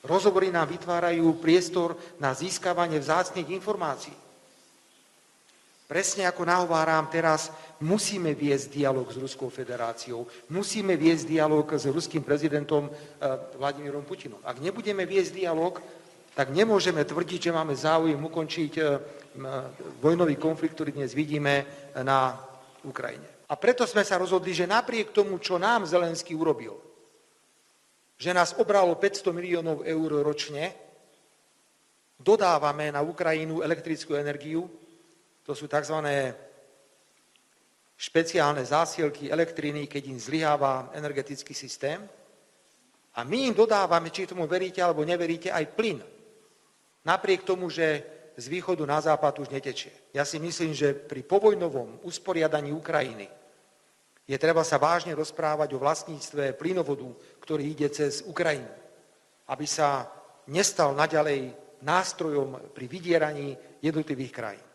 Rozhovory nám vytvárajú priestor na získavanie vzácnych informácií. Presne ako nahováram teraz, musíme viesť dialog s Ruskou federáciou, musíme viesť dialog s ruským prezidentom Vladimírom Putinom. Ak nebudeme viesť dialog, tak nemôžeme tvrdiť, že máme záujem ukončiť vojnový konflikt, ktorý dnes vidíme na Ukrajine. A preto sme sa rozhodli, že napriek tomu, čo nám Zelenský urobil, že nás obralo 500 miliónov eur ročne, dodávame na Ukrajinu elektrickú energiu, to sú tzv. Špeciálne zásielky elektriny, keď im zlyháva energetický systém. A my im dodávame, či tomu veríte alebo neveríte, aj plyn. Napriek tomu, že z východu na západ už netečie. Ja si myslím, že pri povojnovom usporiadaní Ukrajiny je treba sa vážne rozprávať o vlastníctve plynovodu, ktorý ide cez Ukrajinu, aby sa nestal naďalej nástrojom pri vydieraní jednotlivých krajín.